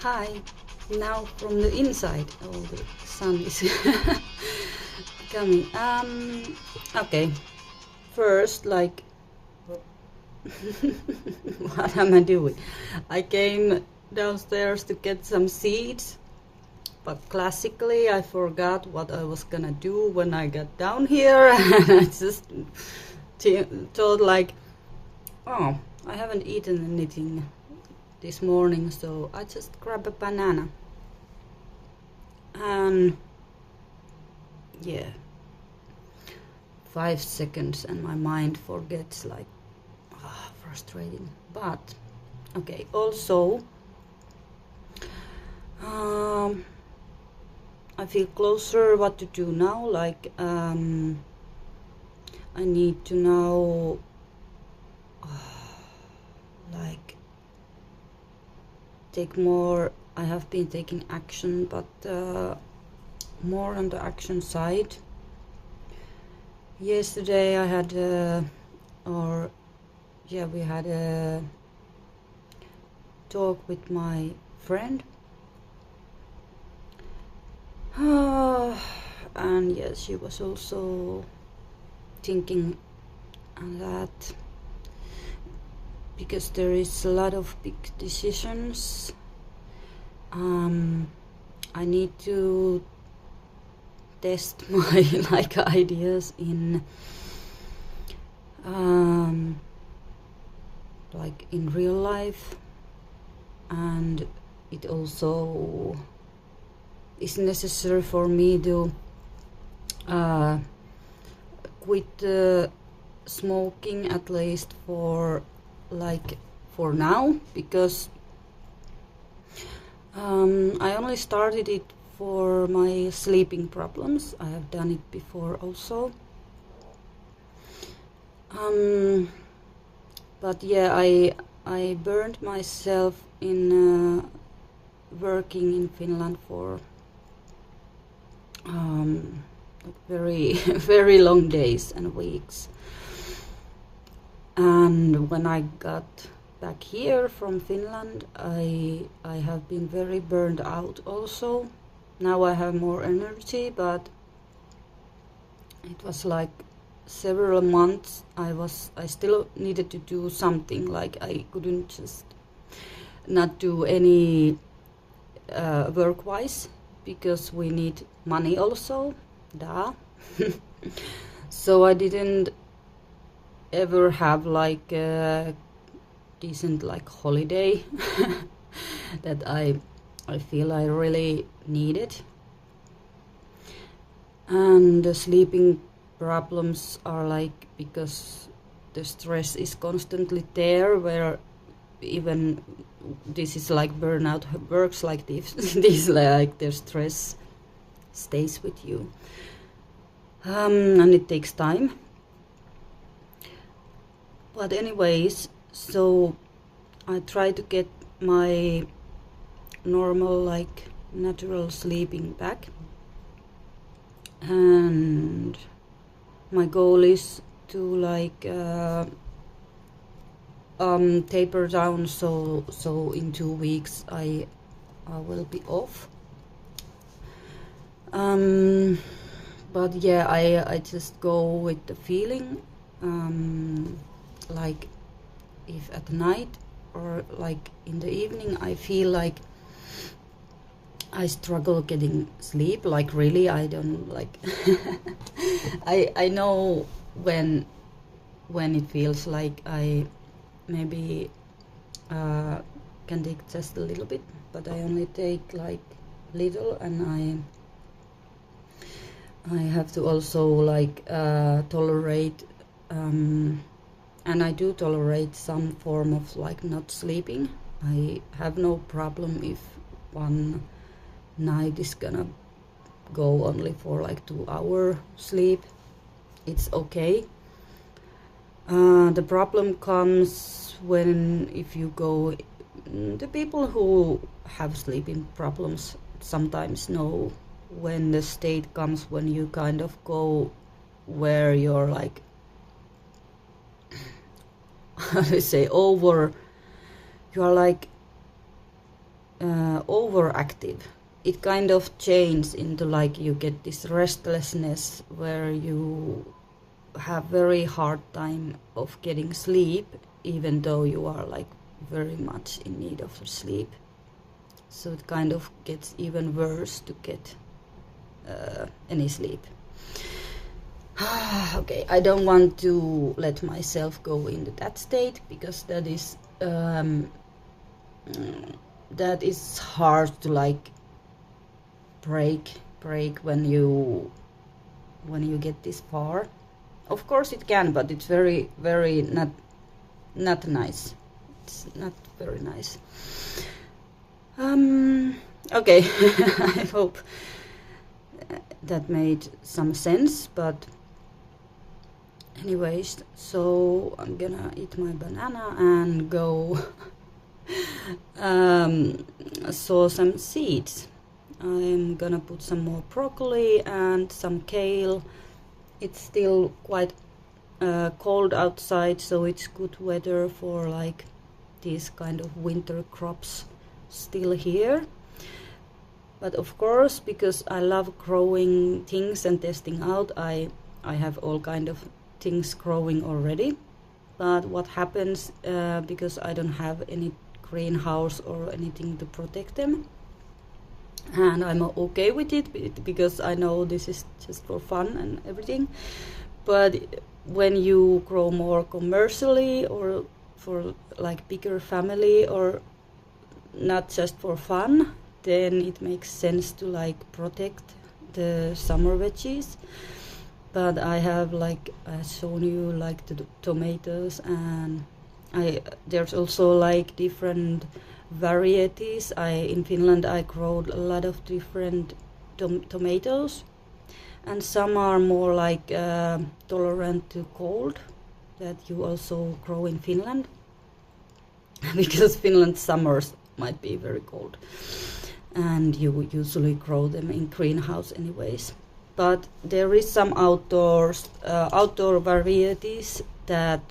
Hi, now from the inside. Oh, the sun is coming. Okay. First, like, what am I doing? I came downstairs to get some seeds, but classically, I forgot what I was gonna do when I got down here, and I just thought, like, oh, I haven't eaten anything this morning, so I just grab a banana. And yeah, 5 seconds and my mind forgets, like, frustrating. But okay, also I feel closer what to do now. Like, I need to now like take more. I have been taking action, but more on the action side. Yesterday I had we had a talk with my friend, and yes, she was also thinking that because there is a lot of big decisions, I need to test my like ideas in like in real life, and it also is necessary for me to quit smoking, at least for now, because I only started it for my sleeping problems. I have done it before also. But yeah, I burned myself in working in Finland for very very long days and weeks. And when I got back here from Finland, I have been very burned out also. Now I have more energy, but it was like several months I still needed to do something. Like, I couldn't just not do any work-wise, because we need money also, duh. So I didn't ever have like a decent like holiday that I feel I really needed. And the sleeping problems are like because the stress is constantly there, where even this is like burnout works like this. This like the stress stays with you, and it takes time. But anyways, so I try to get my normal like natural sleeping back, and my goal is to like taper down, so in 2 weeks I will be off. But yeah, I just go with the feeling, like if at night or like in the evening I feel like I struggle getting sleep, like really I don't like I know when it feels like I maybe can take just a little bit, but I only take like little, and I have to also like tolerate, and I do tolerate some form of like not sleeping. I have no problem if one night is gonna go only for like 2-hour sleep. It's okay. The problem comes when if you go, the people who have sleeping problems sometimes know when the state comes when you kind of go where you're like how do you say, you are like overactive. It kind of changes into like you get this restlessness where you have very hard time of getting sleep, even though you are like very much in need of sleep. So it kind of gets even worse to get any sleep. Okay, I don't want to let myself go into that state, because that is hard to like break when you get this far. Of course it can, but it's very not nice. It's not very nice. Okay. I hope that made some sense, but anyways, so I'm gonna eat my banana and go sow some seeds. I'm gonna put some more broccoli and some kale. It's still quite cold outside, so it's good weather for like these kind of winter crops still here. But of course, because I love growing things and testing out, I have all kind of things growing already. But what happens, because I don't have any greenhouse or anything to protect them, and I'm okay with it because I know this is just for fun and everything. But when you grow more commercially or for like bigger family or not just for fun, then it makes sense to like protect the summer veggies. But I have, like I shown you, like the tomatoes, and there's also like different varieties. In Finland I grow a lot of different tomatoes, and some are more like tolerant to cold, that you also grow in Finland because Finland's summers might be very cold, and you usually grow them in greenhouse anyways. But there is some outdoor varieties that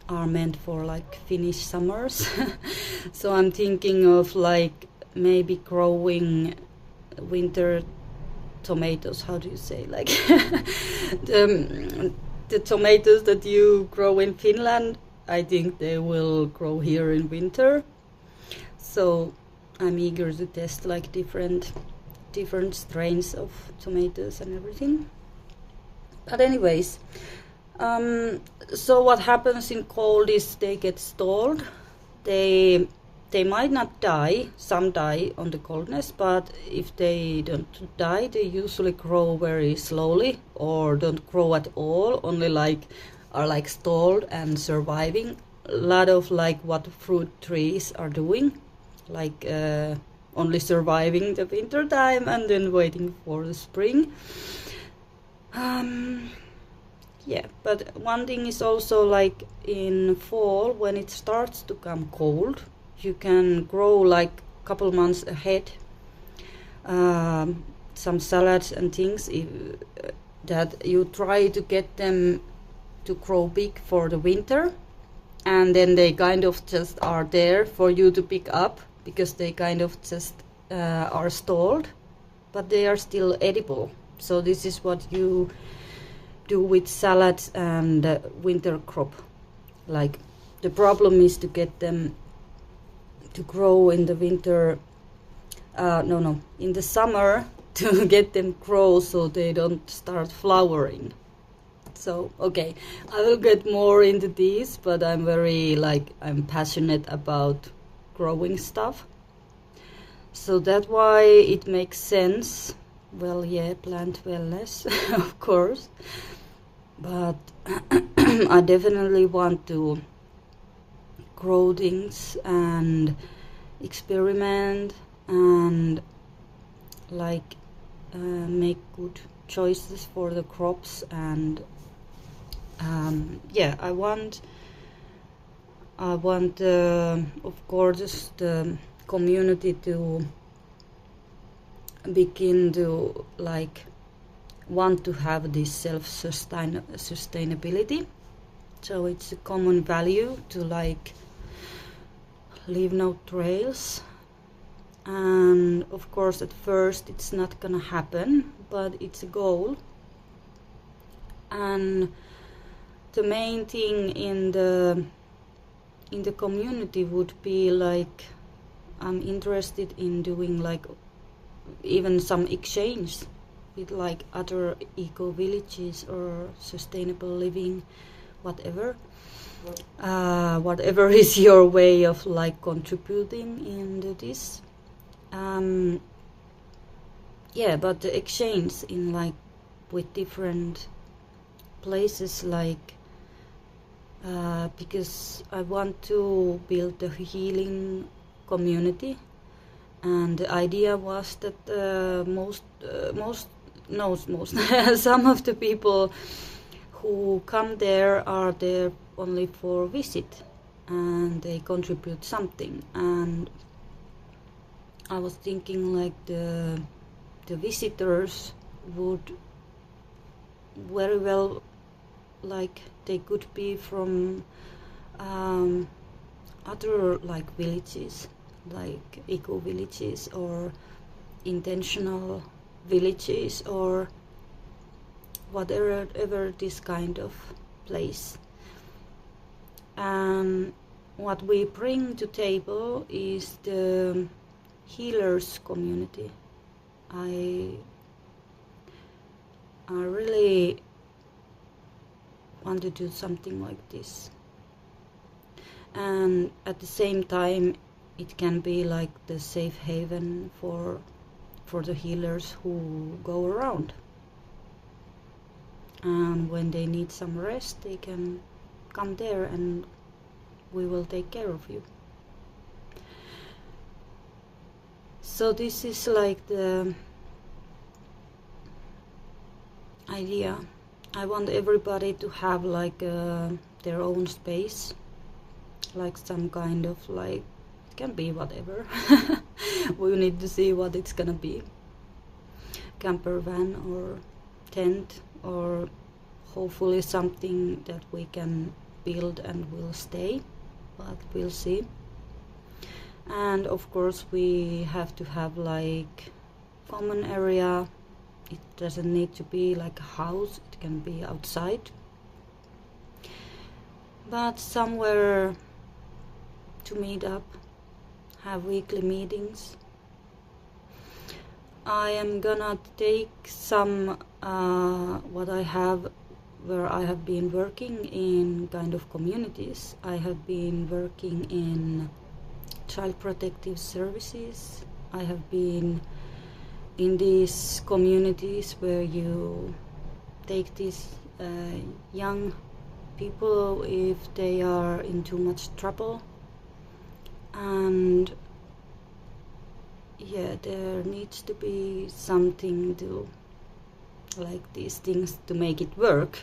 are meant for like Finnish summers. So I'm thinking of like maybe growing winter tomatoes. How do you say, like the tomatoes that you grow in Finland, I think they will grow here in winter. So I'm eager to test like different strains of tomatoes and everything. But anyways, so what happens in cold is they get stalled. They might not die. Some die on the coldness, but if they don't die, they usually grow very slowly or don't grow at all. Only like are like stalled and surviving. A lot of like what fruit trees are doing, like only surviving the winter time and then waiting for the spring. Yeah, but one thing is also like in fall, when it starts to come cold, you can grow like a couple months ahead some salads and things that you try to get them to grow big for the winter, and then they kind of just are there for you to pick up because they kind of just are stalled, but they are still edible. So this is what you do with salads and winter crop. Like the problem is to get them to grow in the winter, in the summer, to get them grow so they don't start flowering. So okay, I will get more into these, but I'm passionate about growing stuff. So that's why it makes sense. Well, yeah, plant wellness, of course. But I definitely want to grow things and experiment and like make good choices for the crops. And yeah, I want of course the community to begin to like want to have this sustainability. So it's a common value to like leave no trails And of course at first it's not gonna happen, but it's a goal. And the main thing in the community would be like, I'm interested in doing like even some exchange with like other eco villages or sustainable living, whatever. Whatever is your way of like contributing into this. Yeah, but the exchange in like with different places, like because I want to build a healing community, and the idea was that most some of the people who come there are there only for visit, and they contribute something. And I was thinking like the visitors would very well, like they could be from other like villages, like eco villages or intentional villages or whatever this kind of place. And what we bring to table is the healers community. I really want to do something like this, and at the same time it can be like the safe haven for the healers who go around, and when they need some rest they can come there and we will take care of you. So this is like the idea. I want everybody to have like their own space, like some kind of like, it can be whatever. We need to see what it's gonna be. Camper van or tent, or hopefully something that we can build and will stay, but we'll see. And of course we have to have like common area. It doesn't need to be like a house, it can be outside, but somewhere to meet up, have weekly meetings. I am gonna take some what I have, where I have been working in kind of communities. I have been working in child protective services. I have been in these communities where you take these young people if they are in too much trouble, and yeah, there needs to be something to like these things to make it work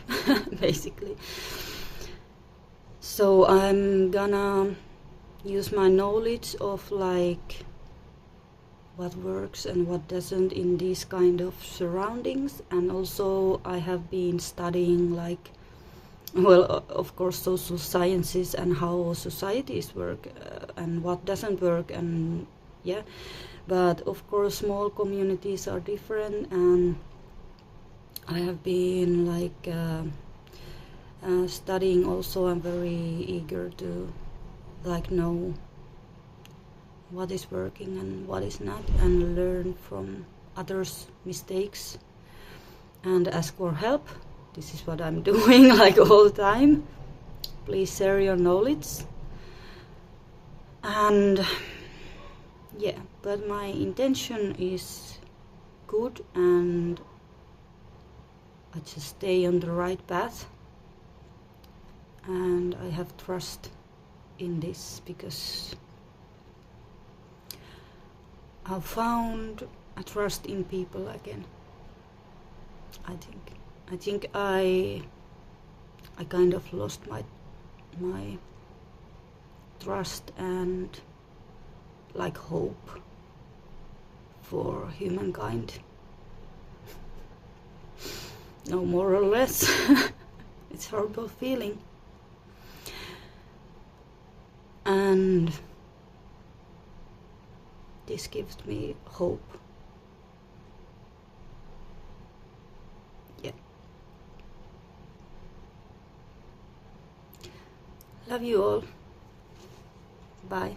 basically. So I'm gonna use my knowledge of like what works and what doesn't in these kind of surroundings. And also I have been studying like, well, of course social sciences and how societies work and what doesn't work, and yeah, but of course small communities are different. And I have been like studying also. I'm very eager to like know what is working and what is not, and learn from others' mistakes and ask for help. This is what I'm doing like all the time. Please share your knowledge. And yeah, but my intention is good, and I just stay on the right path, and I have trust in this because I've found a trust in people again. I think I kind of lost my trust and like hope for humankind. No, more or less. It's a horrible feeling. this gives me hope. Yeah. Love you all. Bye.